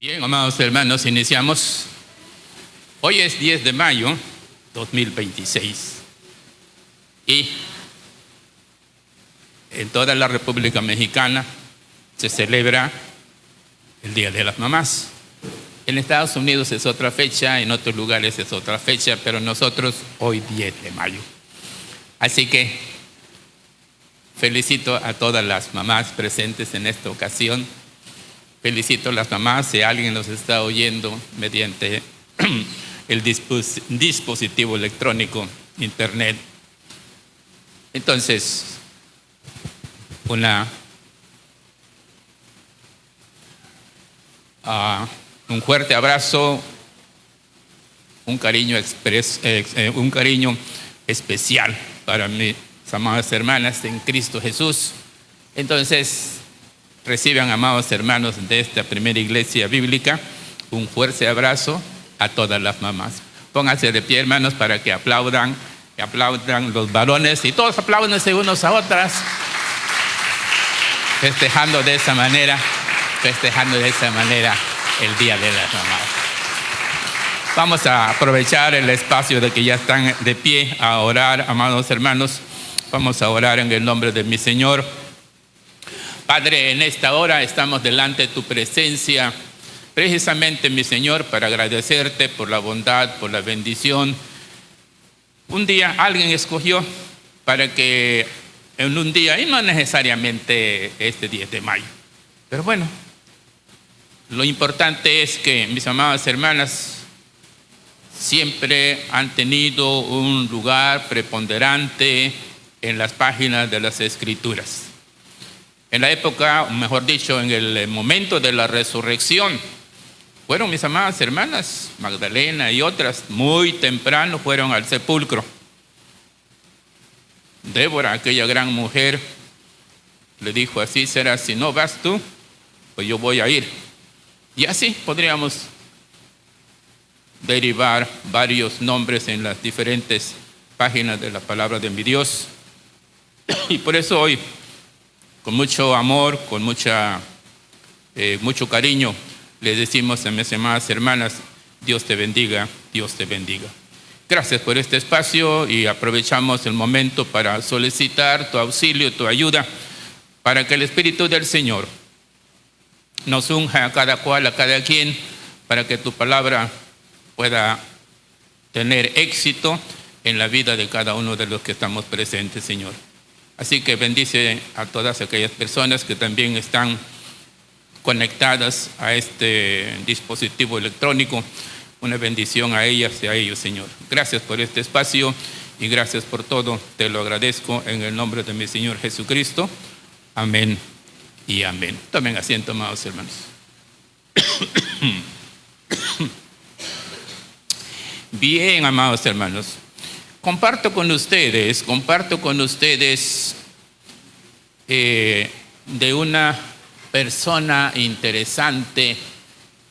Bien, amados hermanos, iniciamos. Hoy es 10 de mayo 2026 y en toda la República Mexicana se celebra el Día de las Mamás. En Estados Unidos es otra fecha, en otros lugares es otra fecha, pero nosotros hoy 10 de mayo. Así que felicito a todas las mamás presentes en esta ocasión. Felicito a las mamás si alguien los está oyendo mediante el dispositivo electrónico, internet. Entonces, un fuerte abrazo, un cariño especial para mis amadas hermanas en Cristo Jesús. Entonces, reciban, amados hermanos de esta primera iglesia bíblica, un fuerte abrazo a todas las mamás. Pónganse de pie, hermanos, para que aplaudan los varones y todos apláudanse unos a otras, festejando de esa manera el Día de las Mamás. Vamos a aprovechar el espacio de que ya están de pie a orar, amados hermanos. Vamos a orar en el nombre de mi Señor. Padre, en esta hora estamos delante de tu presencia, precisamente, mi Señor, para agradecerte por la bondad, por la bendición. Un día alguien escogió para que en un día, y no necesariamente este 10 de mayo, pero bueno, lo importante es que mis amadas hermanas siempre han tenido un lugar preponderante en las páginas de las Escrituras. En la época, mejor dicho, en el momento de la resurrección, fueron mis amadas hermanas, Magdalena y otras, muy temprano fueron al sepulcro. Débora, aquella gran mujer, le dijo: así será, si no vas tú, pues yo voy a ir. Y así podríamos derivar varios nombres en las diferentes páginas de la palabra de mi Dios. Y por eso hoy, con mucho amor, con mucho cariño, le decimos a mis amadas hermanas: Dios te bendiga, Dios te bendiga. Gracias por este espacio y aprovechamos el momento para solicitar tu auxilio, tu ayuda, para que el Espíritu del Señor nos unja a cada cual, a cada quien, para que tu palabra pueda tener éxito en la vida de cada uno de los que estamos presentes, Señor. Así que bendice a todas aquellas personas que también están conectadas a este dispositivo electrónico. Una bendición a ellas y a ellos, Señor. Gracias por este espacio y gracias por todo. Te lo agradezco en el nombre de mi Señor Jesucristo. Amén y amén. Tomen asiento, amados hermanos. Bien, amados hermanos. Comparto con ustedes de una persona interesante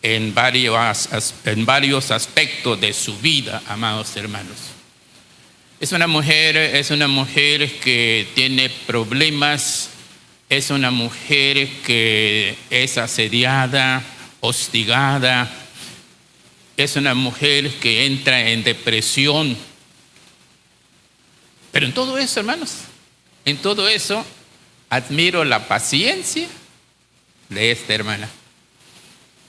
en varios aspectos de su vida, amados hermanos. Es una mujer que tiene problemas, es una mujer que es asediada, hostigada, es una mujer que entra en depresión. Pero en todo eso, hermanos, admiro la paciencia de esta hermana.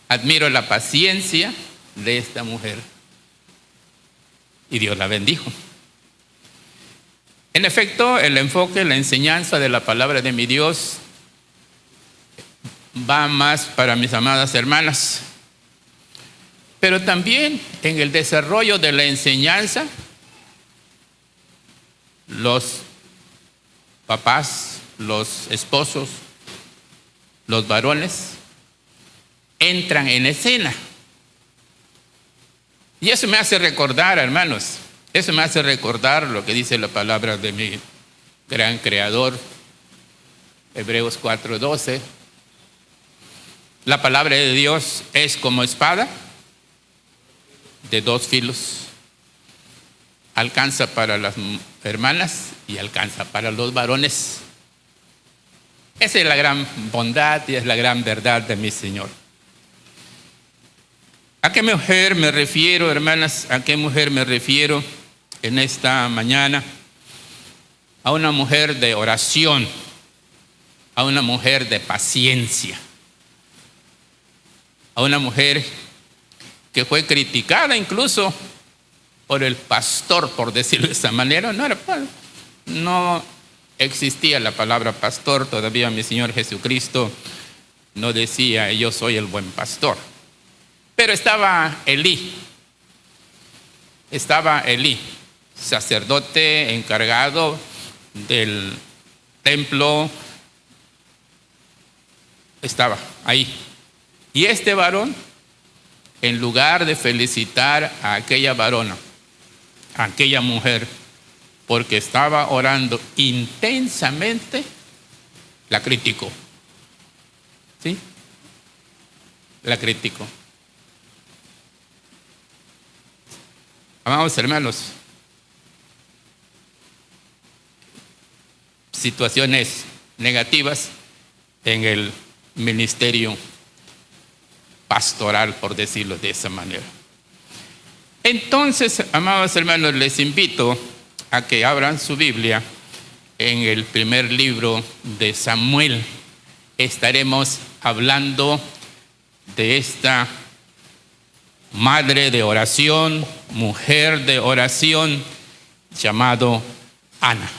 Admiro la paciencia de esta mujer. Y Dios la bendijo. En efecto, el enfoque, la enseñanza de la palabra de mi Dios va más para mis amadas hermanas. Pero también en el desarrollo de la enseñanza, los papás, los esposos, los varones entran en escena. Y eso me hace recordar, hermanos, lo que dice la palabra de mi gran creador, Hebreos 4:12. La palabra de Dios es como espada de dos filos. Alcanza para las hermanas y alcanza para los varones. Esa es la gran bondad y es la gran verdad de mi Señor. ¿A qué mujer me refiero, hermanas? ¿A qué mujer me refiero en esta mañana? A una mujer de oración, a una mujer de paciencia, a una mujer que fue criticada incluso por el pastor, por decirlo de esta manera. No existía la palabra pastor, todavía mi Señor Jesucristo no decía yo soy el buen pastor. Pero estaba Elí, sacerdote encargado del templo, estaba ahí. Y este varón, en lugar de felicitar a aquella varona, a aquella mujer, porque estaba orando intensamente, la criticó. ¿Sí? La criticó. Amados hermanos, situaciones negativas en el ministerio pastoral, por decirlo de esa manera. Entonces, amados hermanos, les invito a que abran su Biblia en el primer libro de Samuel. Estaremos hablando de esta madre de oración, mujer de oración, llamada Ana.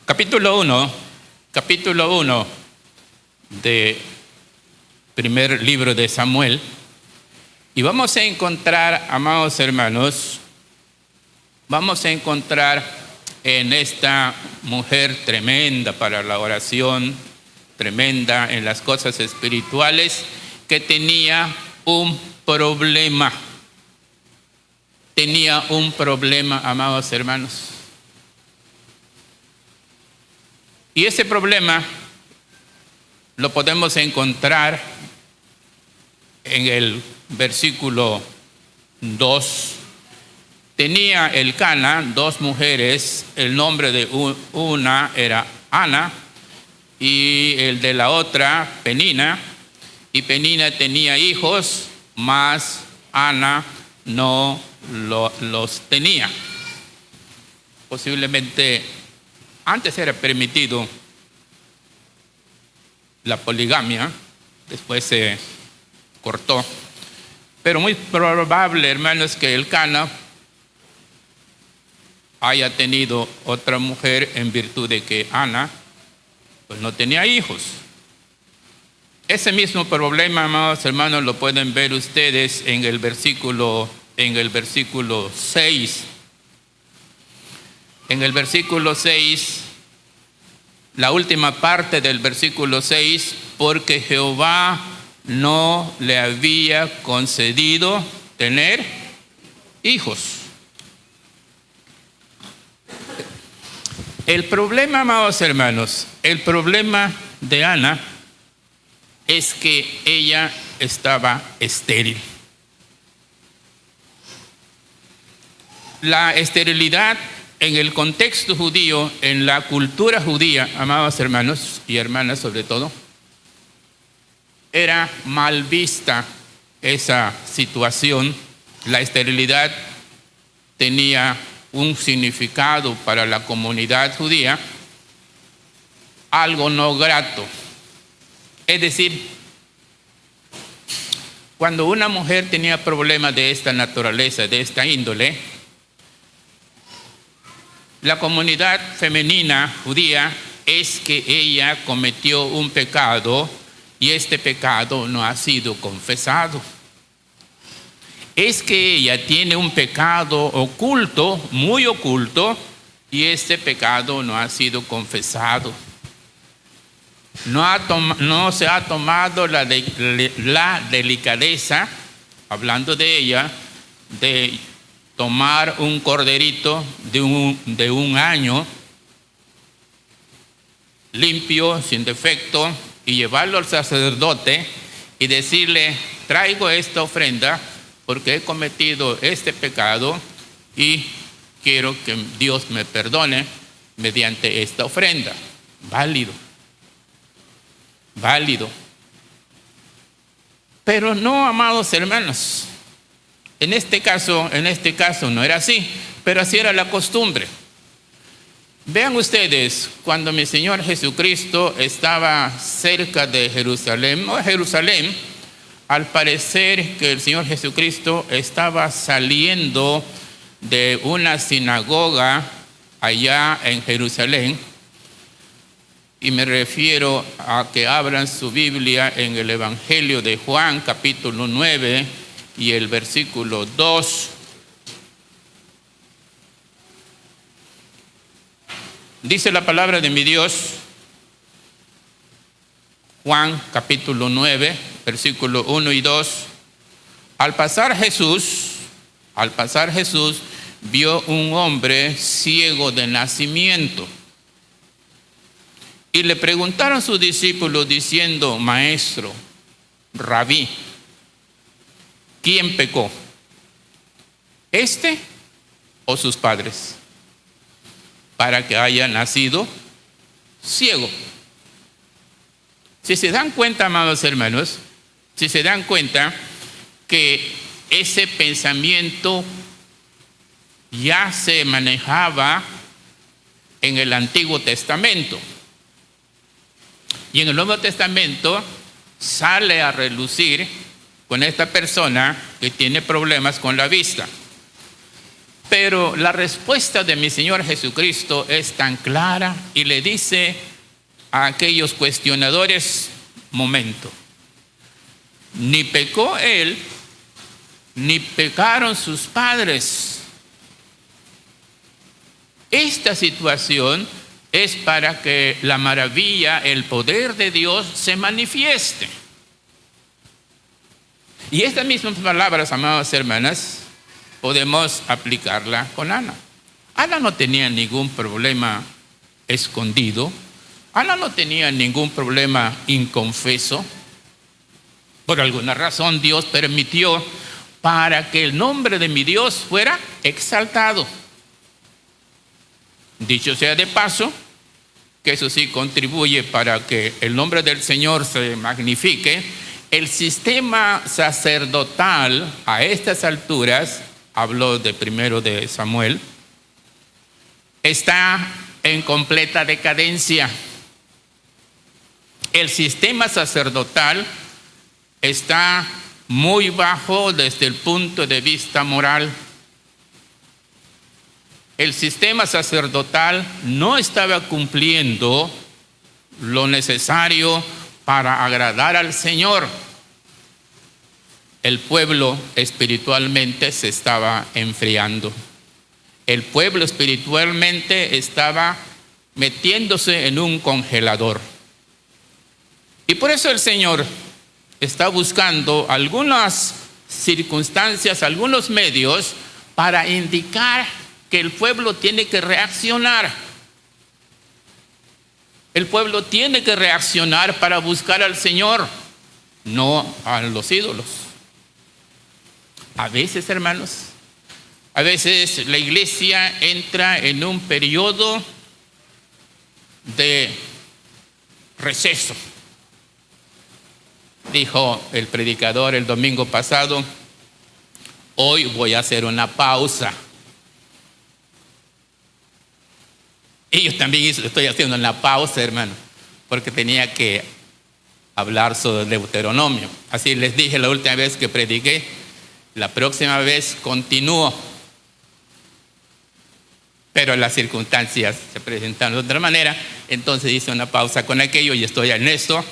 Capítulo 1 de primer libro de Samuel. Y vamos a encontrar, amados hermanos, en esta mujer tremenda para la oración, tremenda en las cosas espirituales, que tenía un problema. Amados hermanos. Y ese problema lo podemos encontrar en el versículo 2. Tenía Elcana dos mujeres, el nombre de una era Ana y el de la otra Penina. Y Penina tenía hijos, mas Ana no los tenía. Posiblemente antes era permitido la poligamia, después se cortó. Pero muy probable, hermanos, que Elcana haya tenido otra mujer en virtud de que Ana pues no tenía hijos. Ese mismo problema, amados hermanos, lo pueden ver ustedes en el versículo 6. En el versículo 6, la última parte del versículo 6, porque Jehová no le había concedido tener hijos. El problema, amados hermanos, el problema de Ana es que ella estaba estéril. La esterilidad en el contexto judío, en la cultura judía, amados hermanos y hermanas sobre todo, era mal vista esa situación. La esterilidad tenía un significado para la comunidad judía, algo no grato. Es decir, cuando una mujer tenía problemas de esta naturaleza, de esta índole, la comunidad femenina judía es que ella cometió un pecado y este pecado no ha sido confesado. Es que ella tiene un pecado oculto, muy oculto, y este pecado no ha sido confesado. No se ha tomado la delicadeza, hablando de ella, de tomar un corderito de un año limpio, sin defecto, y llevarlo al sacerdote y decirle: traigo esta ofrenda porque he cometido este pecado y quiero que Dios me perdone mediante esta ofrenda. Válido. Válido. Pero no, amados hermanos, en este caso no era así, pero así era la costumbre. Vean ustedes, cuando mi Señor Jesucristo estaba cerca de Jerusalén, al parecer que el Señor Jesucristo estaba saliendo de una sinagoga allá en Jerusalén, y me refiero a que abran su Biblia en el Evangelio de Juan, capítulo 9 y el versículo 2. Dice la palabra de mi Dios, Juan capítulo 9, versículo 1 y 2. Al pasar Jesús, vio un hombre ciego de nacimiento. Y le preguntaron sus discípulos diciendo: Maestro, Rabí, ¿quién pecó? ¿Este o sus padres, para que haya nacido ciego? Si se dan cuenta, amados hermanos, si se dan cuenta que ese pensamiento ya se manejaba en el Antiguo Testamento. Y en el Nuevo Testamento sale a relucir con esta persona que tiene problemas con la vista. Pero la respuesta de mi Señor Jesucristo es tan clara y le dice a aquellos cuestionadores: momento, ni pecó él, ni pecaron sus padres. Esta situación es para que la maravilla, el poder de Dios se manifieste. Y estas mismas palabras, amadas hermanas, podemos aplicarla con Ana. Ana no tenía ningún problema escondido. Ana no tenía ningún problema inconfeso. Por alguna razón Dios permitió para que el nombre de mi Dios fuera exaltado. Dicho sea de paso, que eso sí contribuye para que el nombre del Señor se magnifique. El sistema sacerdotal a estas alturas, habló de primero de Samuel, está en completa decadencia. El sistema sacerdotal está muy bajo desde el punto de vista moral. El sistema sacerdotal no estaba cumpliendo lo necesario para agradar al Señor. El pueblo espiritualmente se estaba enfriando. El pueblo espiritualmente estaba metiéndose en un congelador. Y por eso el Señor está buscando algunas circunstancias, algunos medios para indicar que el pueblo tiene que reaccionar. El pueblo tiene que reaccionar para buscar al Señor, no a los ídolos. A veces, hermanos, a veces la iglesia entra en un periodo de receso. Dijo el predicador el domingo pasado: hoy voy a hacer una pausa. Y yo también estoy haciendo una pausa, hermano, porque tenía que hablar sobre el Deuteronomio. Así les dije la última vez que prediqué. La próxima vez continúo. Pero las circunstancias se presentaron de otra manera. Entonces hice una pausa con aquello y estoy en esto,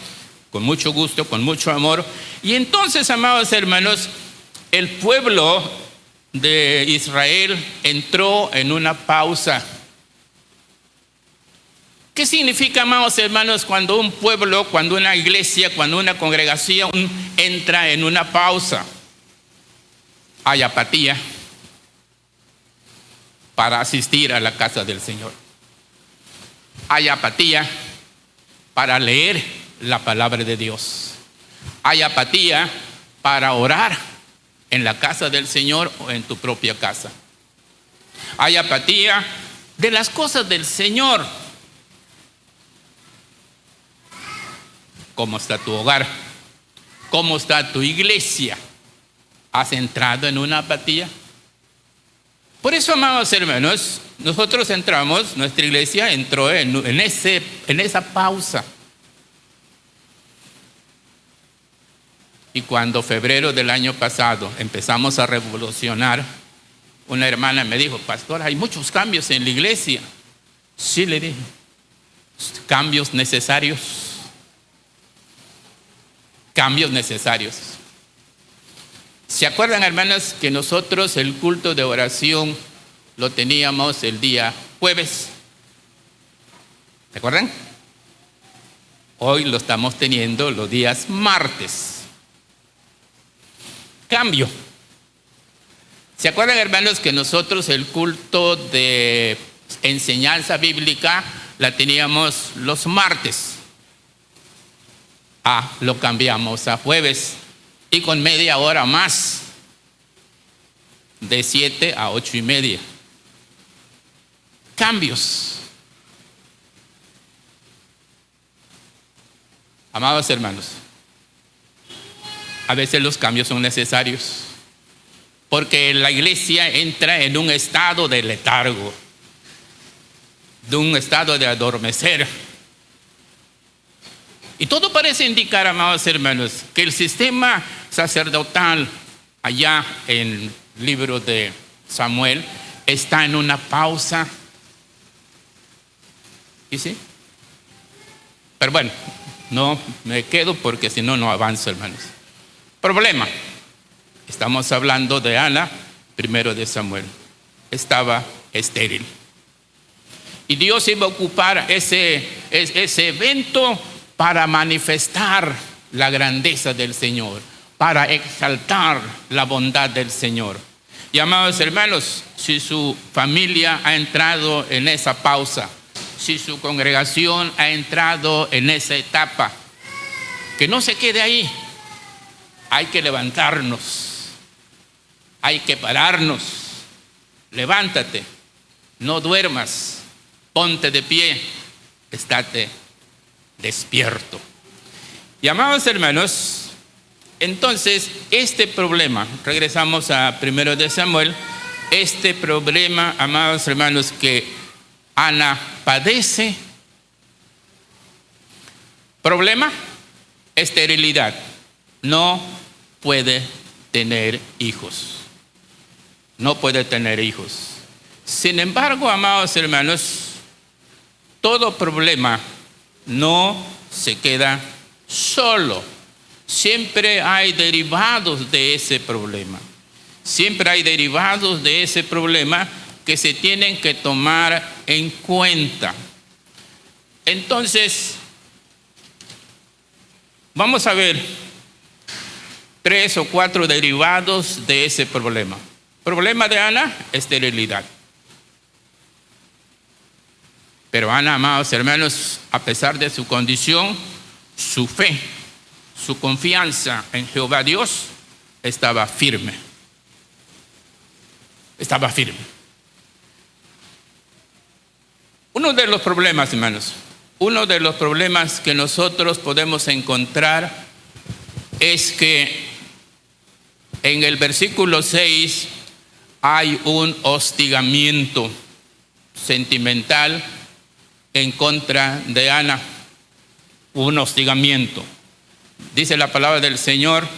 con mucho gusto, con mucho amor. Y entonces, amados hermanos, el pueblo de Israel entró en una pausa. ¿Qué significa, amados hermanos, cuando un pueblo, cuando una iglesia, cuando una congregación entra en una pausa? Hay apatía para asistir a la casa del Señor. Hay apatía para leer la palabra de Dios. Hay apatía para orar en la casa del Señor o en tu propia casa. hay apatía de las cosas del Señor. ¿Cómo está tu hogar? ¿Cómo está tu iglesia? ¿Has entrado en una apatía? Por eso, amados hermanos, nosotros entramos, nuestra iglesia entró en esa pausa. Y cuando febrero del año pasado empezamos a revolucionar, una hermana me dijo: pastor, hay muchos cambios en la iglesia. Sí, le dije, cambios necesarios. Cambios necesarios. ¿Se acuerdan, hermanos, que nosotros el culto de oración lo teníamos el día jueves? ¿Se acuerdan? Hoy lo estamos teniendo los días martes. Cambio. ¿Se acuerdan, hermanos, que nosotros el culto de enseñanza bíblica la teníamos los martes? Lo cambiamos a jueves y con media hora más, de 7 a 8:30. Cambios. Amados hermanos, a veces los cambios son necesarios, porque la iglesia entra en un estado de letargo, de un estado de adormecer. Y todo parece indicar, amados hermanos, que el sistema sacerdotal allá en el libro de Samuel está en una pausa. ¿Y sí? Pero bueno, no me quedo porque si no, no avanzo, hermanos. Problema. Estamos hablando de Ana, primero de Samuel. Estaba estéril. Y Dios iba a ocupar ese evento para manifestar la grandeza del Señor, para exaltar la bondad del Señor. Y amados hermanos, si su familia ha entrado en esa pausa, si su congregación ha entrado en esa etapa, que no se quede ahí. Hay que levantarnos, hay que pararnos. Levántate, no duermas, ponte de pie, estate despierto. Y amados hermanos, entonces este problema, regresamos a 1 de Samuel, este problema, amados hermanos, que Ana padece, problema, esterilidad, no puede tener hijos, no puede tener hijos. Sin embargo, amados hermanos, todo problema no se queda solo. Siempre hay derivados de ese problema. Siempre hay derivados de ese problema que se tienen que tomar en cuenta. Entonces, vamos a ver 3 o 4 derivados de ese problema. Problema de Ana, esterilidad. Pero Ana, amados hermanos, a pesar de su condición, su fe, su confianza en Jehová Dios estaba firme. Estaba firme. Uno de los problemas, hermanos, uno de los problemas que nosotros podemos encontrar es que en el versículo 6 hay un hostigamiento sentimental en contra de Ana, un hostigamiento. Dice la palabra del Señor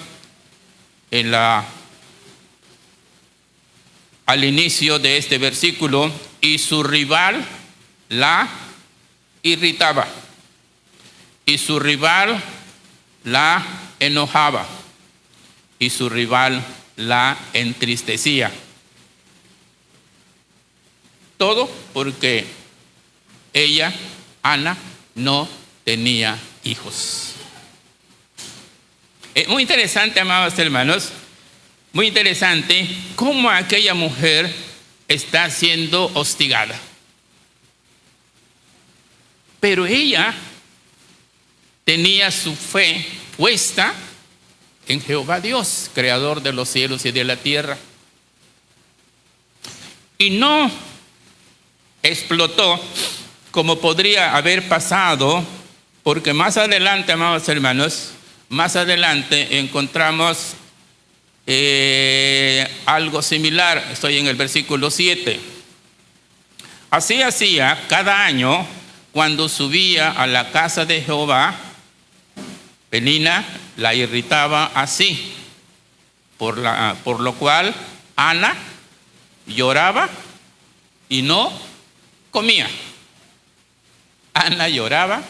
al inicio de este versículo: y su rival la irritaba, y su rival la enojaba, y su rival la entristecía. Todo porque ella, Ana, no tenía hijos. Es muy interesante, amados hermanos, muy interesante cómo aquella mujer está siendo hostigada. Pero ella tenía su fe puesta en Jehová Dios, creador de los cielos y de la tierra. Y no explotó, como podría haber pasado, porque más adelante, amados hermanos, más adelante encontramos algo similar. Estoy en el versículo 7. Así hacía cada año cuando subía a la casa de Jehová. Penina la irritaba así, por lo cual Ana lloraba y no comía. Ana lloraba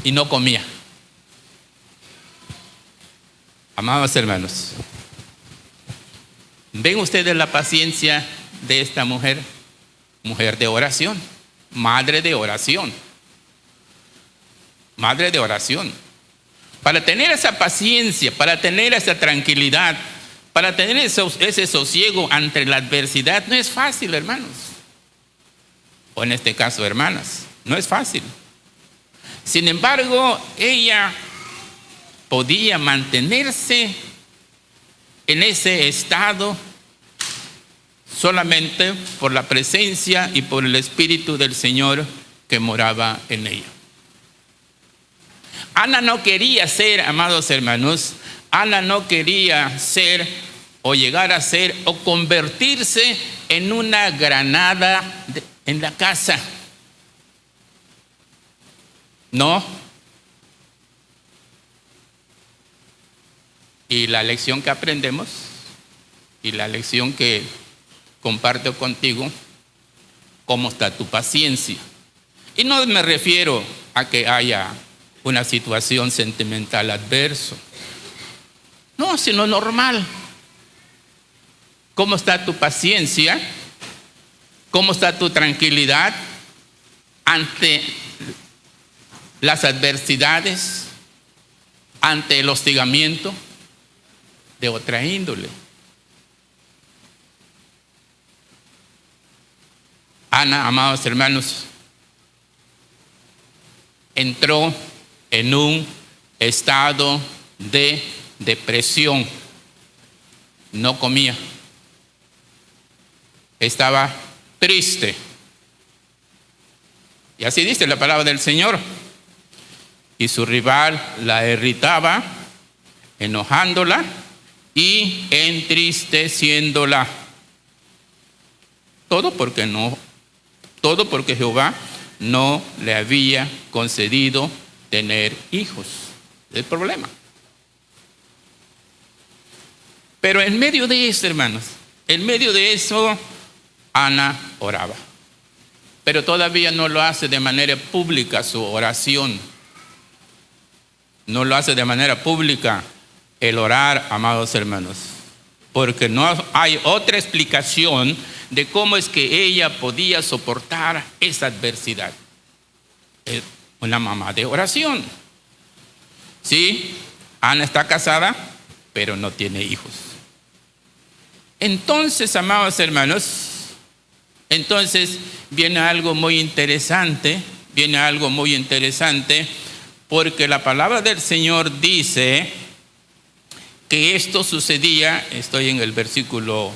y no comía. Amados hermanos, ¿ven ustedes la paciencia de esta mujer? Mujer de oración, madre de oración. Madre de oración. Para tener esa paciencia, para tener esa tranquilidad, para tener ese sosiego ante la adversidad, no es fácil, hermanos. O en este caso, hermanas, no es fácil. Sin embargo, ella podía mantenerse en ese estado solamente por la presencia y por el Espíritu del Señor que moraba en ella. Ana no quería ser, amados hermanos, Ana no quería ser o llegar a ser o convertirse en una granada en la casa. No. Y la lección que aprendemos y la lección que comparto contigo, ¿cómo está tu paciencia? Y no me refiero a que haya una situación sentimental adversa. No, sino normal. ¿Cómo está tu paciencia? ¿Cómo está tu tranquilidad ante las adversidades, ante el hostigamiento de otra índole? Ana, amados hermanos, entró en un estado de depresión. No comía. Estaba triste. Y así dice la palabra del Señor. Y su rival la irritaba, enojándola y entristeciéndola. Todo porque Jehová no le había concedido tener hijos. El problema. Pero en medio de eso, hermanos, en medio de eso, Ana oraba. Pero todavía no lo hace de manera pública su oración. No lo hace de manera pública el orar, amados hermanos. Porque no hay otra explicación de cómo es que ella podía soportar esa adversidad. Es una mamá de oración. Sí, Ana está casada, pero no tiene hijos. Entonces, amados hermanos, viene algo muy interesante, porque la palabra del Señor dice que esto sucedía, estoy en el versículo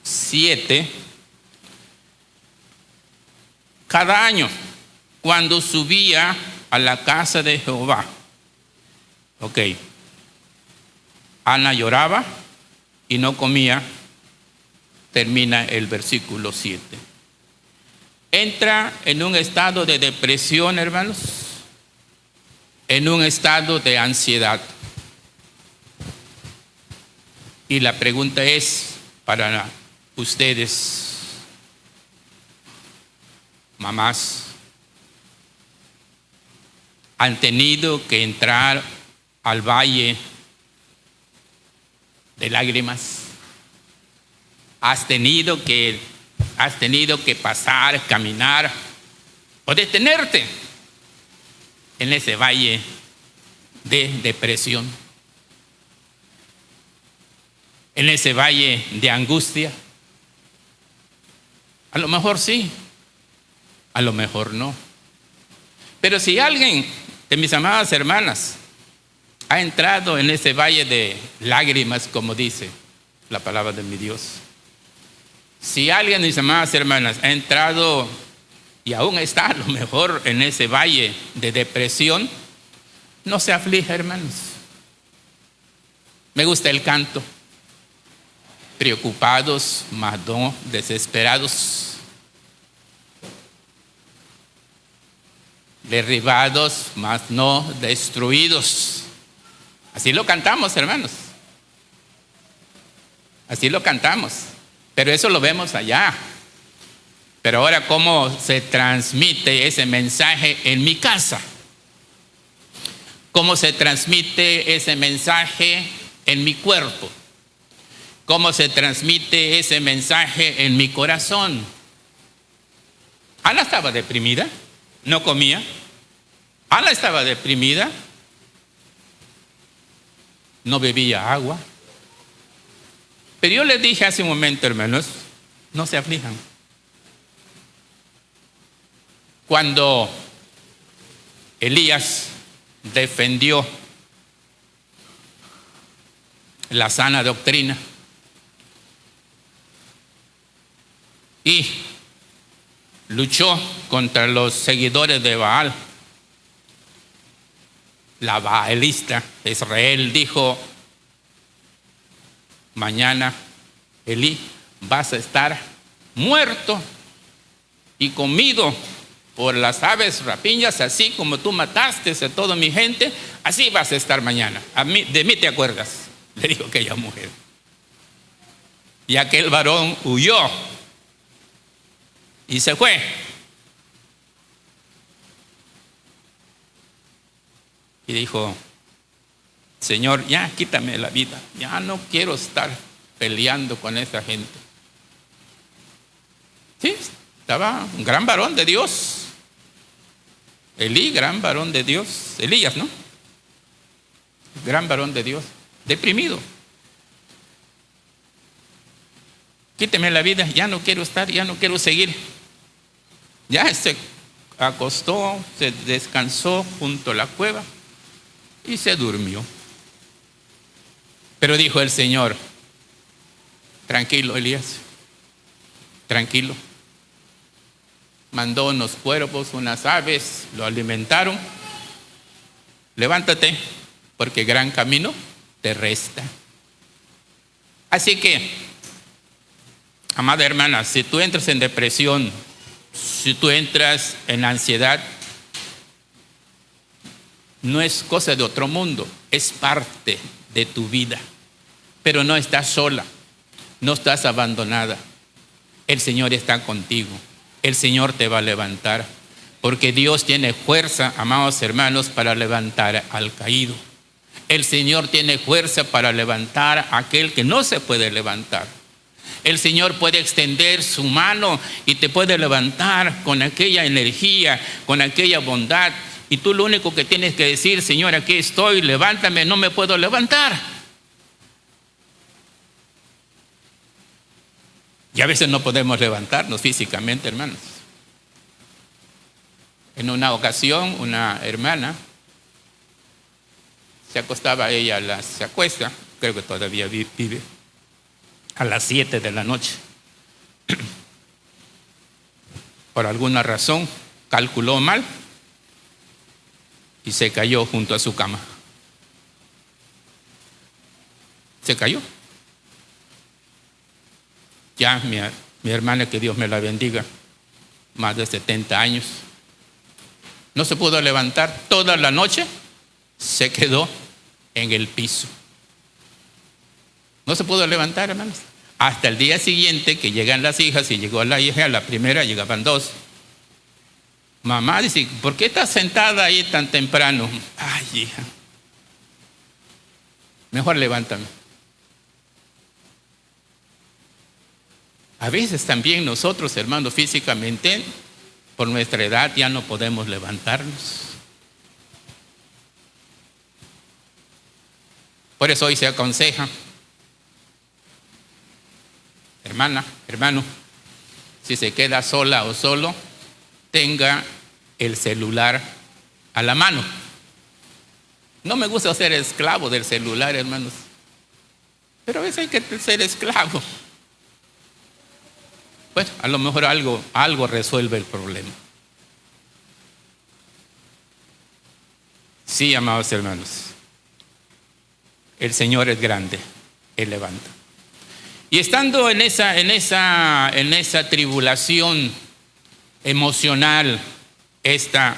7, cada año cuando subía a la casa de Jehová. Ok. Ana lloraba y no comía. Termina el versículo 7. Entra en un estado de depresión, hermanos, en un estado de ansiedad. Y la pregunta es para ustedes, mamás, ¿han tenido que entrar al valle de lágrimas? ¿Has tenido que pasar, caminar o detenerte en ese valle de depresión? En ese valle de angustia. A lo mejor sí, a lo mejor no. Pero si alguien de mis amadas hermanas ha entrado en ese valle de lágrimas, como dice la palabra de mi Dios, Si alguien, mis amadas hermanas, ha entrado y aún está a lo mejor en ese valle de depresión, no se aflija, hermanos. Me gusta el canto. Preocupados, mas no desesperados. Derribados, mas no destruidos. Así lo cantamos, hermanos. Así lo cantamos. Pero eso lo vemos allá. Pero ahora, ¿cómo se transmite ese mensaje en mi casa? ¿Cómo se transmite ese mensaje en mi cuerpo? ¿Cómo se transmite ese mensaje en mi corazón? Ana estaba deprimida, no comía. Ana estaba deprimida, no bebía agua. Pero yo les dije hace un momento, hermanos, no se aflijan. Cuando Elías defendió la sana doctrina y luchó contra los seguidores de Baal, la baalista, Israel dijo: mañana, Elí, vas a estar muerto y comido por las aves rapiñas, así como tú mataste a toda mi gente, así vas a estar mañana. De mí te acuerdas, le dijo aquella mujer. Y aquel varón huyó y se fue. Y dijo: Señor, ya quítame la vida, ya no quiero estar peleando con esa gente. Sí, estaba un gran varón de Dios. Elí, gran varón de Dios. Elías, ¿no? Gran varón de Dios. Deprimido. Quíteme la vida, ya no quiero estar, ya no quiero seguir. Ya se acostó, se descansó junto a la cueva y se durmió. Pero dijo el Señor: tranquilo, Elías, tranquilo. Mandó unos cuervos, unas aves, lo alimentaron. Levántate, porque gran camino te resta. Así que, amada hermana, si tú entras en depresión, si tú entras en ansiedad, no es cosa de otro mundo, es parte de tu vida. Pero no estás sola, no estás abandonada. El Señor está contigo. El Señor te va a levantar, porque Dios tiene fuerza, amados hermanos, para levantar al caído. El Señor tiene fuerza para levantar a aquel que no se puede levantar. El Señor puede extender su mano y te puede levantar con aquella energía, con aquella bondad. Y tú lo único que tienes que decir: Señor, aquí estoy, levántame, no me puedo levantar. Y a veces no podemos levantarnos físicamente, hermanos. En una ocasión, una hermana se acostaba, se acuesta, creo que todavía vive, a las 7 de la noche. Por alguna razón, calculó mal y se cayó junto a su cama. Se cayó. Ya mi hermana, que Dios me la bendiga, más de 70 años, no se pudo levantar toda la noche, se quedó en el piso. No se pudo levantar, hermanos. Hasta el día siguiente, que llegan las hijas, y llegó la hija, la primera, llegaban 2. Mamá dice: ¿por qué estás sentada ahí tan temprano? Ay, hija, mejor levántame. A veces también nosotros, hermanos, físicamente, por nuestra edad, ya no podemos levantarnos. Por eso hoy se aconseja, hermana, hermano, si se queda sola o solo, tenga el celular a la mano. No me gusta ser esclavo del celular, hermanos, pero a veces hay que ser esclavo. Pues a lo mejor algo resuelve el problema. Sí, amados hermanos, el Señor es grande, Él levanta. Y estando en esa tribulación emocional, esta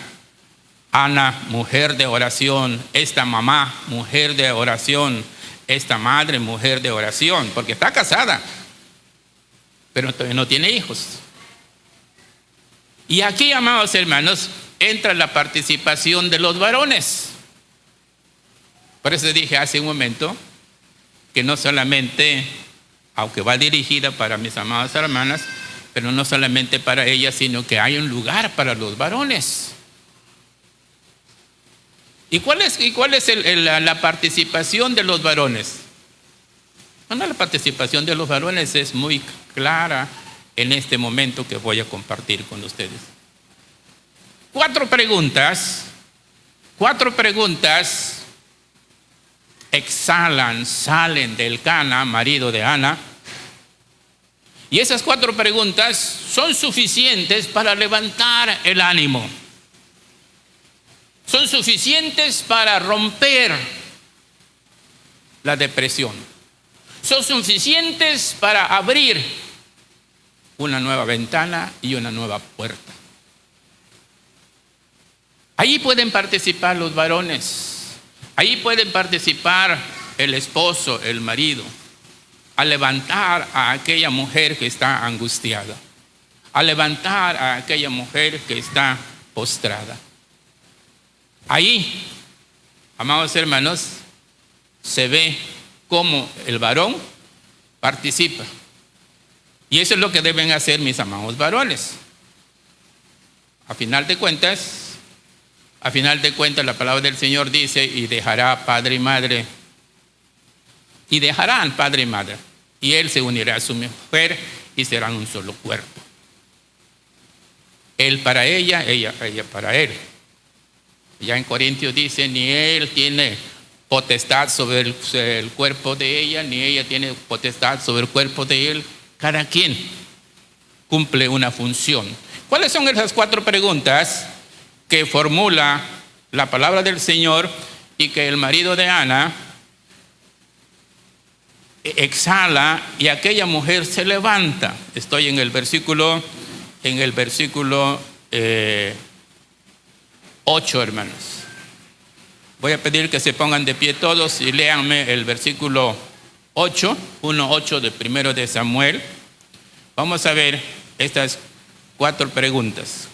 Ana, mujer de oración, esta mamá, mujer de oración, esta madre, mujer de oración, porque está casada, pero todavía no tiene hijos. Y aquí, amados hermanos, entra la participación de los varones. Por eso dije hace un momento que no solamente, aunque va dirigida para mis amadas hermanas, pero no solamente para ellas, sino que hay un lugar para los varones. ¿Y cuál es la participación de los varones? Bueno, la participación de los varones es muy clara en este momento que voy a compartir con ustedes. 4 preguntas salen del Cana, marido de Ana. Y esas 4 preguntas son suficientes para levantar el ánimo. Son suficientes para romper la depresión. Son suficientes para abrir una nueva ventana y una nueva puerta. Ahí pueden participar los varones. Ahí pueden participar el esposo, el marido, a levantar a aquella mujer que está angustiada, a levantar a aquella mujer que está postrada. Ahí, amados hermanos, se ve cómo el varón participa. Y eso es lo que deben hacer mis amados varones. A final de cuentas, la palabra del Señor dice: y dejará padre y madre, y dejarán padre y madre, y él se unirá a su mujer y serán un solo cuerpo. Él para ella, ella para él. Ya en Corintios dice: ni él tiene potestad sobre el cuerpo de ella, ni ella tiene potestad sobre el cuerpo de él. Cada quien cumple una función. ¿Cuáles son esas 4 preguntas que formula la palabra del Señor y que el marido de Ana exhala y aquella mujer se levanta? Estoy en el versículo 8, hermanos. Voy a pedir que se pongan de pie todos y léanme el versículo 8, 1:8 de 1 de Samuel. Vamos a ver estas 4 preguntas.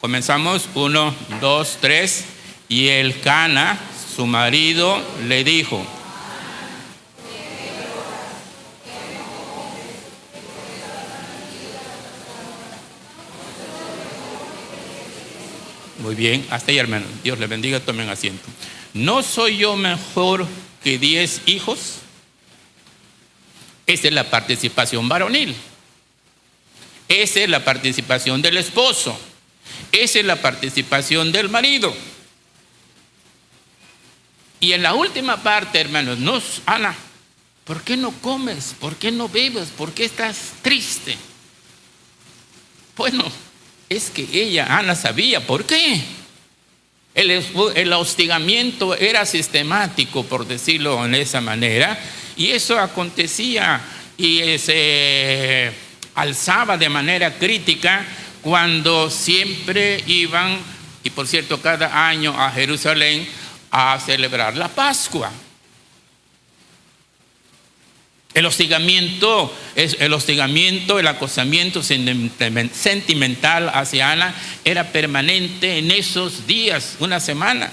Comenzamos, 1, 2, 3. Y el Cana, su marido, le dijo: muy bien, hasta ahí, hermano. Dios le bendiga, tomen asiento. ¿No soy yo mejor que 10 hijos? Esa es la participación varonil. Esa es la participación del esposo. Esa es la participación del marido. Y en la última parte, hermanos, Ana, ¿por qué no comes? ¿Por qué no bebes? ¿Por qué estás triste? Bueno, es que Ana sabía por qué. El hostigamiento era sistemático, por decirlo de esa manera, y eso acontecía y se alzaba de manera crítica cuando siempre iban, y por cierto, cada año a Jerusalén a celebrar la Pascua. El hostigamiento, el acosamiento sentimental hacia Ana era permanente en esos días, una semana.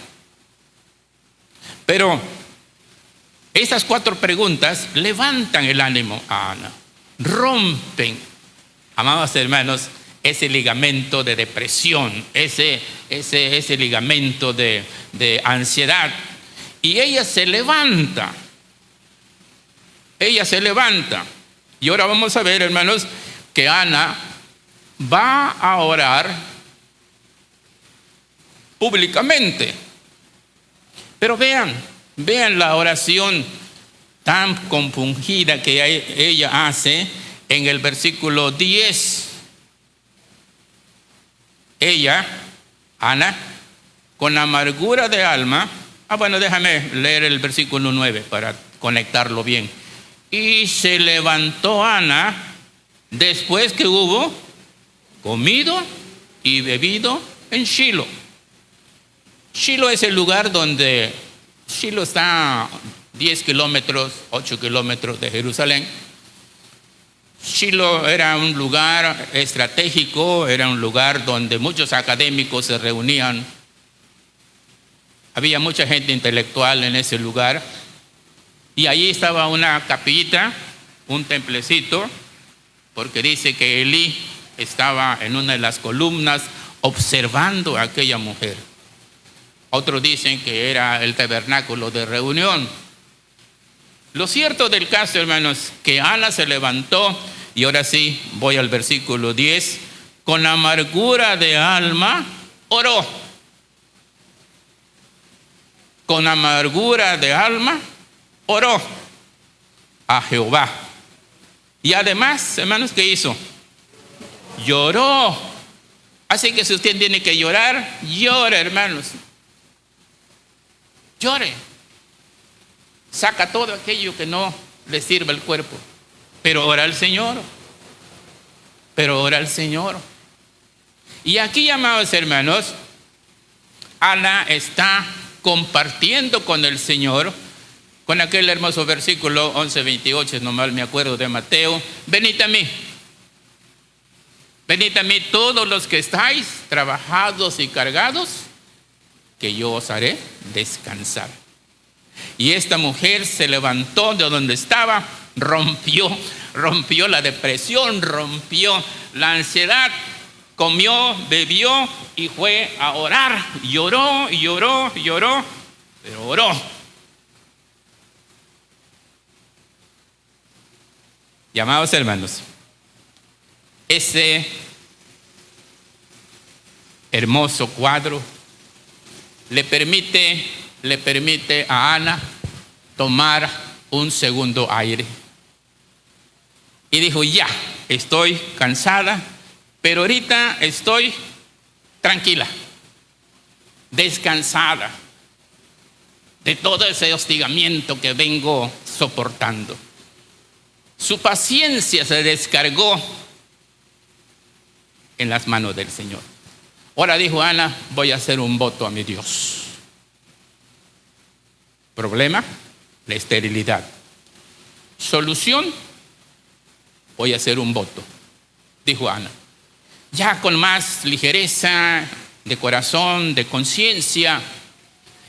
Pero estas 4 preguntas levantan el ánimo a Ana, rompen, amados hermanos, ese ligamento de depresión, ese ligamento de ansiedad. Y ella se levanta. Y ahora vamos a ver, hermanos, que Ana va a orar públicamente. Pero vean la oración tan compungida que ella hace, en el versículo 10. Ella, Ana, con amargura de alma, déjame leer el versículo 9 para conectarlo bien. Y se levantó Ana después que hubo comido y bebido en Shilo. Shilo es el lugar donde Shilo está 10 kilómetros, 8 kilómetros de Jerusalén. Shilo era un lugar estratégico, era un lugar donde muchos académicos se reunían. Había mucha gente intelectual en ese lugar. Y allí estaba una capillita, un templecito, porque dice que Elí estaba en una de las columnas observando a aquella mujer. Otros dicen que era el tabernáculo de reunión. Lo cierto del caso, hermanos, que Ana se levantó, y ahora sí, voy al versículo 10, con amargura de alma, oró. Con amargura de alma, oró a Jehová. Y además, hermanos, ¿qué hizo? Lloró. Así que si usted tiene que llorar, llore, hermanos. Llore. Saca todo aquello que no le sirve al cuerpo. Pero ora al Señor. Pero ora al Señor. Y aquí, amados hermanos, Ana está compartiendo con el Señor, con aquel hermoso versículo 11:28, no mal me acuerdo, de Mateo. Venid a mí todos los que estáis trabajados y cargados, que yo os haré descansar. Y esta mujer se levantó de donde estaba, rompió la depresión, rompió la ansiedad, comió, bebió y fue a orar. Lloró, pero oró. Y amados hermanos, ese hermoso cuadro le permite a Ana tomar un segundo aire. Y dijo, ya, estoy cansada, pero ahorita estoy tranquila, descansada de todo ese hostigamiento que vengo soportando. Su paciencia se descargó en las manos del Señor. Ahora dijo Ana, voy a hacer un voto a mi Dios. Problema, la esterilidad. Solución, voy a hacer un voto, dijo Ana. Ya con más ligereza de corazón, de conciencia.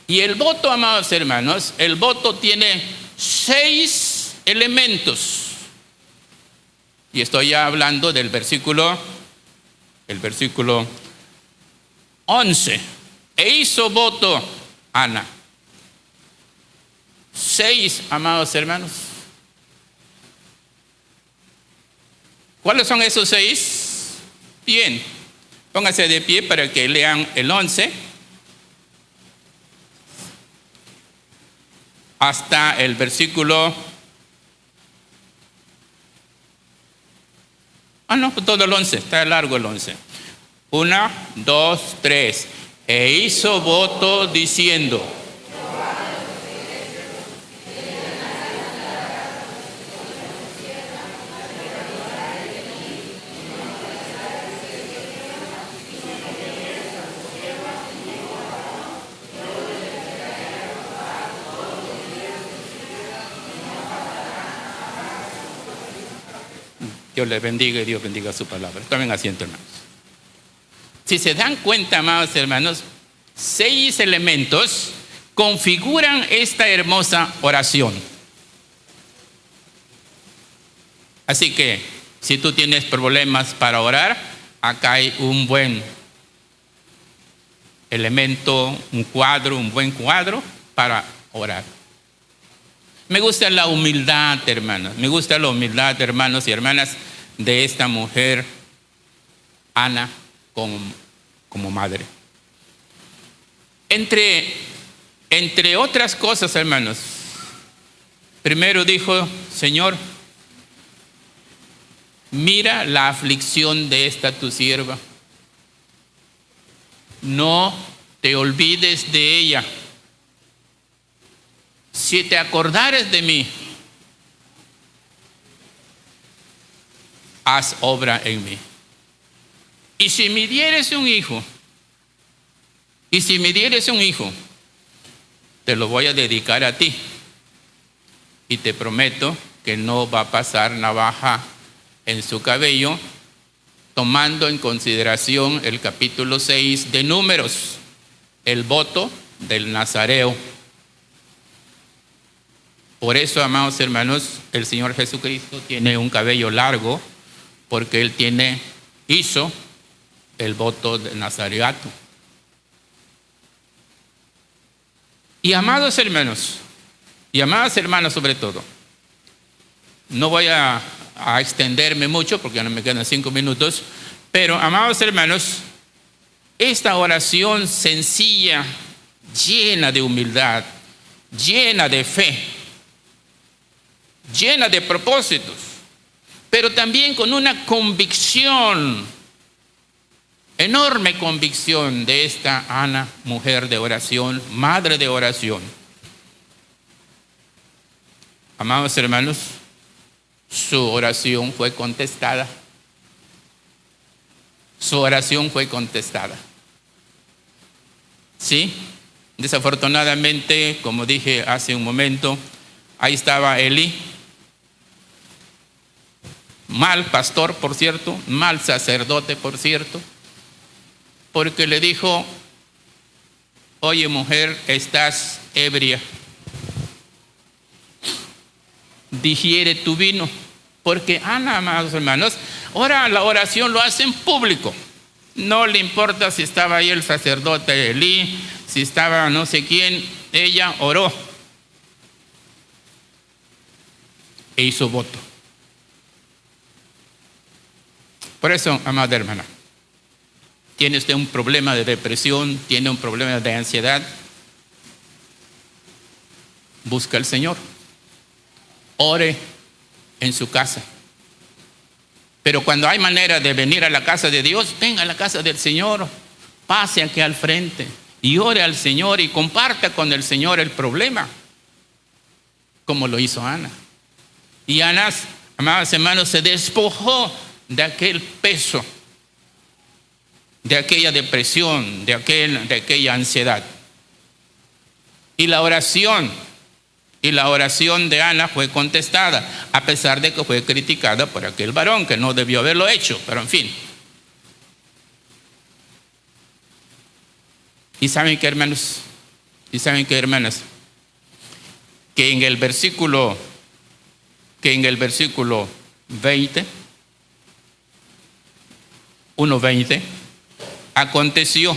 Y el voto, amados hermanos, el voto tiene 6 elementos. Y estoy ya hablando del versículo 11. E hizo voto Ana. 6, amados hermanos. ¿Cuáles son esos 6? Bien, pónganse de pie para que lean el 11 hasta el versículo. No, todo el 11, está largo el 11. 1, 2, 3. E hizo voto diciendo. Dios les bendiga y Dios bendiga su palabra. Tomen asiento, hermanos. Si se dan cuenta, amados hermanos, 6 elementos configuran esta hermosa oración. Así que, si tú tienes problemas para orar, acá hay un buen elemento, un buen cuadro para orar. Me gusta la humildad, hermanos. Me gusta la humildad, hermanos y hermanas, de esta mujer, Ana, como madre. Entre otras cosas, hermanos, primero dijo, Señor, mira la aflicción de esta tu sierva. No te olvides de ella. Si te acordares de mí, haz obra en mí. Y si me dieres un hijo, te lo voy a dedicar a ti. Y te prometo que no va a pasar navaja en su cabello, tomando en consideración el capítulo 6 de Números, el voto del Nazareo. Por eso, amados hermanos, el Señor Jesucristo tiene un cabello largo, porque Él hizo el voto del nazareato. Y amados hermanos, y amadas hermanas sobre todo, no voy a extenderme mucho porque ya no me quedan 5 minutos, pero amados hermanos, esta oración sencilla, llena de humildad, llena de fe, llena de propósitos, pero también con una convicción, enorme convicción de esta Ana, mujer de oración, madre de oración. Amados hermanos, su oración fue contestada. Su oración fue contestada. Sí, desafortunadamente, como dije hace un momento, ahí estaba Elí, mal pastor, por cierto, mal sacerdote, por cierto, porque le dijo: oye, mujer, estás ebria, digiere tu vino. Porque Ana, amados hermanos, ahora la oración lo hace en público. No le importa si estaba ahí el sacerdote Elí, si estaba no sé quién, ella oró e hizo voto. Por eso, amada hermana, tiene usted un problema de depresión, tiene un problema de ansiedad, busca al Señor, ore en su casa. Pero cuando hay manera de venir a la casa de Dios, venga a la casa del Señor, pase aquí al frente y ore al Señor y comparta con el Señor el problema, como lo hizo Ana. Y Ana, amados hermanos, se despojó de aquel peso, de aquella depresión, de aquella ansiedad. Y la oración de Ana fue contestada, a pesar de que fue criticada por aquel varón que no debió haberlo hecho, pero en fin. ¿Y saben qué, hermanos? ¿Y saben qué, hermanas? Que en el versículo 20, 1:20, aconteció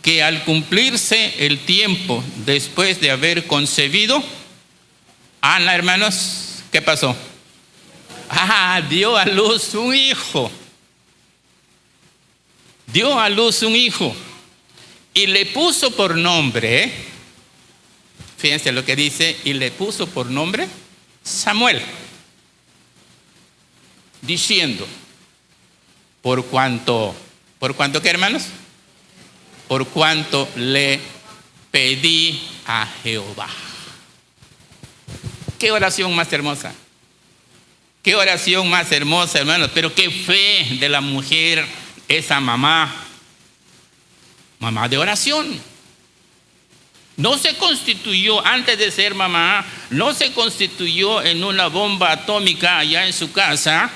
que al cumplirse el tiempo después de haber concebido, Ana, hermanos, ¿qué pasó? Dio a luz un hijo. Dio a luz un hijo y le puso por nombre, fíjense lo que dice, y le puso por nombre Samuel, diciendo: ¿por cuánto qué, hermanos? Por cuanto le pedí a Jehová. Qué oración más hermosa. Qué oración más hermosa, hermanos. Pero qué fe de la mujer, esa mamá de oración. No se constituyó, antes de ser mamá, no se constituyó en una bomba atómica allá en su casa,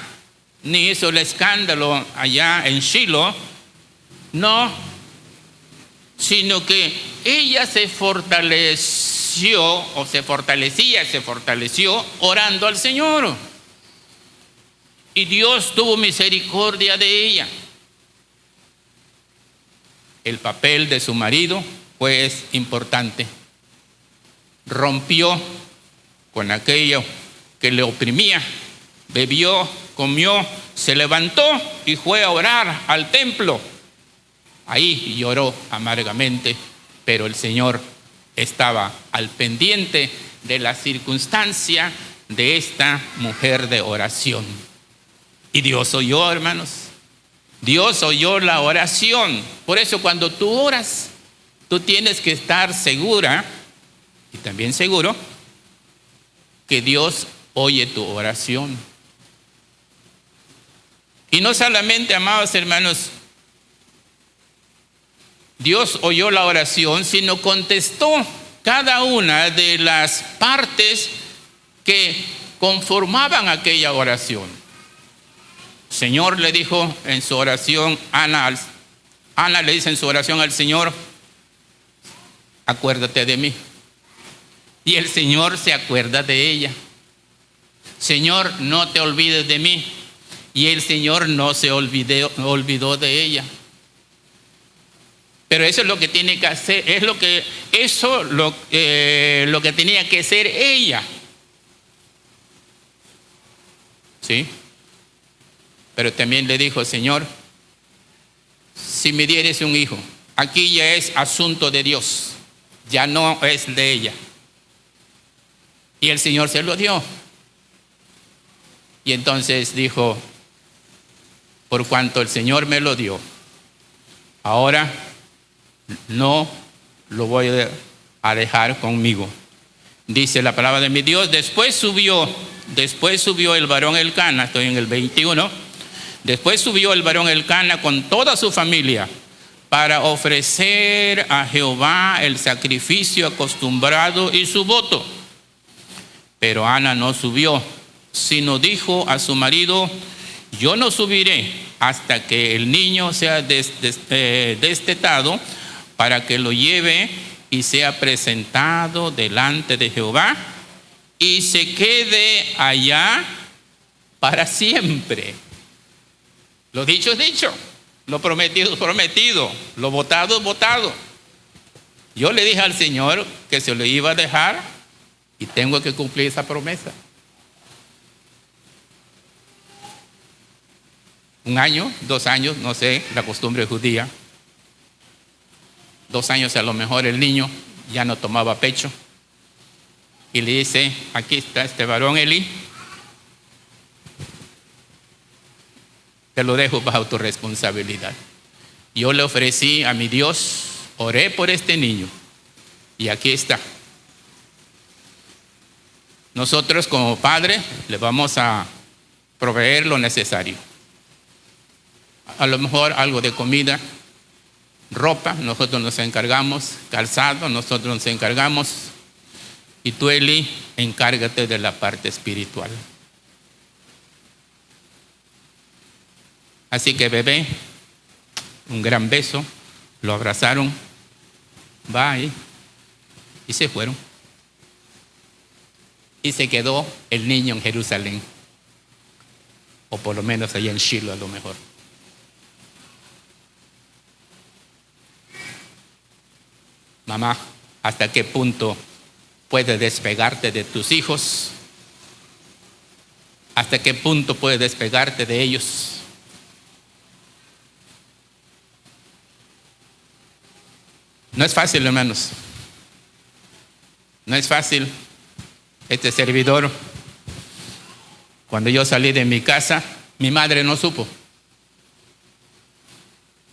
ni hizo el escándalo allá en Shiloh. No, sino que ella se fortaleció orando al Señor. Y Dios tuvo misericordia de ella. El papel de su marido fue importante. Rompió con aquello que le oprimía, bebió, comió, se levantó y fue a orar al templo. Ahí lloró amargamente, pero el Señor estaba al pendiente de la circunstancia, de esta mujer de oración. Y Dios oyó, hermanos. Dios oyó la oración. Por eso cuando tú oras, tú tienes que estar segura y también seguro que Dios oye tu oración. Y no solamente, amados hermanos, Dios oyó la oración, sino contestó cada una de las partes que conformaban aquella oración. El Señor le dijo en su oración, Ana le dice en su oración al Señor, acuérdate de mí. Y el Señor se acuerda de ella. Señor, no te olvides de mí. Y el Señor no se olvidó de ella. Pero eso es lo que tiene que hacer, lo que tenía que hacer ella. ¿Sí? Pero también le dijo, Señor, si me dieres un hijo, aquí ya es asunto de Dios, ya no es de ella. Y el Señor se lo dio. Y entonces dijo, por cuanto el Señor me lo dio, ahora no lo voy a dejar conmigo. Dice la palabra de mi Dios, después subió el varón Elcana, estoy en el 21, después subió el varón Elcana con toda su familia para ofrecer a Jehová el sacrificio acostumbrado y su voto. Pero Ana no subió, sino dijo a su marido, yo no subiré hasta que el niño sea destetado, para que lo lleve y sea presentado delante de Jehová y se quede allá para siempre. Lo dicho es dicho, lo prometido es prometido, lo votado es votado. Yo le dije al Señor que se lo iba a dejar y tengo que cumplir esa promesa. 1 año, 2 años, no sé, la costumbre judía. 2 años a lo mejor el niño ya no tomaba pecho. Y le dice, aquí está este varón Eli, te lo dejo bajo tu responsabilidad. Yo le ofrecí a mi Dios, oré por este niño y aquí está. Nosotros como padres le vamos a proveer lo necesario. A lo mejor algo de comida, ropa, nosotros nos encargamos, calzado, nosotros nos encargamos. Y tú, Eli, encárgate de la parte espiritual. Así que bebé, un gran beso, lo abrazaron, bye, y se fueron. Y se quedó el niño en Jerusalén, o por lo menos allá en Shiloh a lo mejor. Mamá, ¿hasta qué punto puedes despegarte de tus hijos? ¿Hasta qué punto puedes despegarte de ellos? No es fácil, hermanos. No es fácil. Este servidor, cuando yo salí de mi casa, mi madre no supo.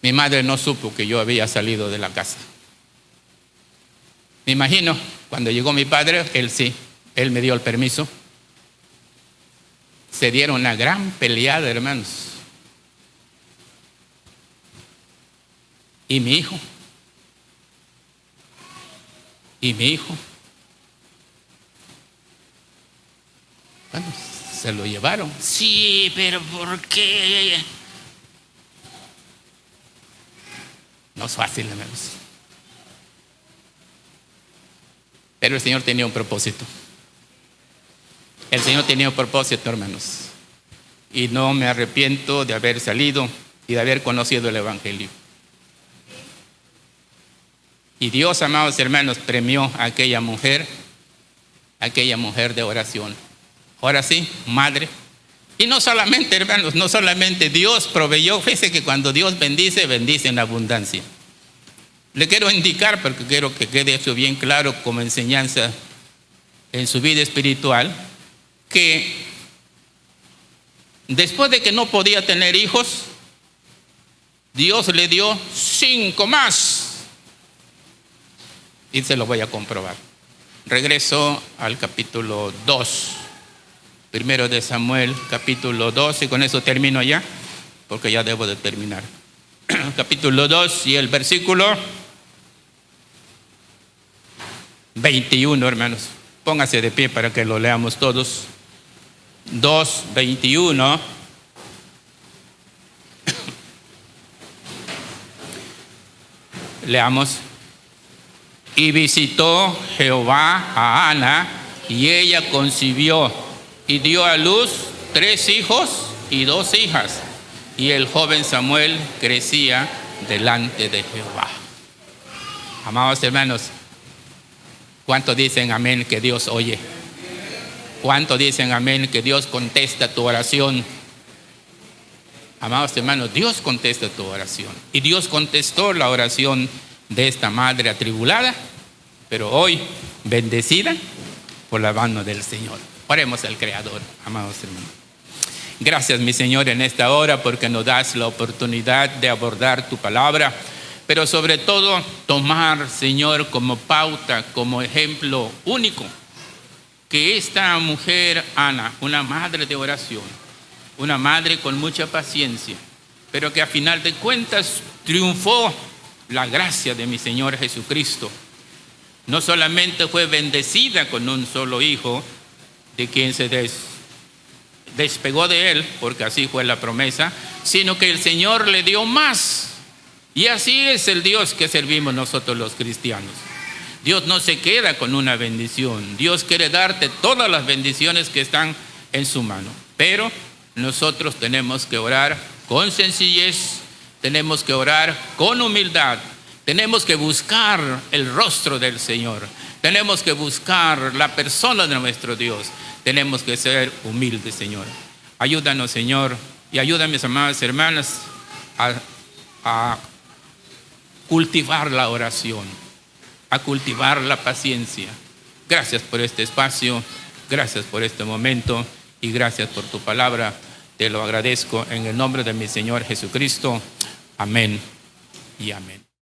Mi madre no supo que yo había salido de la casa. Me imagino, cuando llegó mi padre, él sí, él me dio el permiso. Se dieron una gran peleada, hermanos. Y mi hijo. Bueno, se lo llevaron. Sí, pero ¿por qué? No es fácil, hermanos. Pero el Señor tenía un propósito. El Señor tenía un propósito, hermanos. Y no me arrepiento de haber salido y de haber conocido el Evangelio. Y Dios, amados hermanos, premió a aquella mujer de oración. Ahora sí, madre. Y no solamente, hermanos, no solamente Dios proveyó. Fíjese que cuando Dios bendice, bendice en abundancia. Le quiero indicar, porque quiero que quede eso bien claro como enseñanza en su vida espiritual, que después de que no podía tener hijos, Dios le dio 5 más. Y se lo voy a comprobar. Regreso al capítulo 2. Primero de Samuel, capítulo 2. Y con eso termino ya, porque ya debo de terminar. Capítulo 2 y el versículo 21, hermanos. Póngase de pie para que lo leamos todos. 2:21. Leamos. Y visitó Jehová a Ana, y ella concibió y dio a luz 3 hijos y 2 hijas. Y el joven Samuel crecía delante de Jehová. Amados hermanos, ¿cuántos dicen amén que Dios oye? ¿Cuántos dicen amén que Dios contesta tu oración? Amados hermanos, Dios contesta tu oración. Y Dios contestó la oración de esta madre atribulada, pero hoy bendecida por la mano del Señor. Oremos al Creador, amados hermanos. Gracias, mi Señor, en esta hora, porque nos das la oportunidad de abordar tu palabra, pero sobre todo tomar, Señor, como pauta, como ejemplo único, que esta mujer, Ana, una madre de oración, una madre con mucha paciencia, pero que a final de cuentas triunfó la gracia de mi Señor Jesucristo. No solamente fue bendecida con un solo hijo, de quien se despegó de él, porque así fue la promesa, sino que el Señor le dio más. Y así es el Dios que servimos nosotros los cristianos. Dios no se queda con una bendición. Dios quiere darte todas las bendiciones que están en su mano. Pero nosotros tenemos que orar con sencillez, tenemos que orar con humildad, tenemos que buscar el rostro del Señor, tenemos que buscar la persona de nuestro Dios, tenemos que ser humildes, Señor. Ayúdanos, Señor, y ayuda a mis amadas hermanas a cultivar la oración, a cultivar la paciencia. Gracias por este espacio, gracias por este momento y gracias por tu palabra. Te lo agradezco en el nombre de mi Señor Jesucristo. Amén y amén.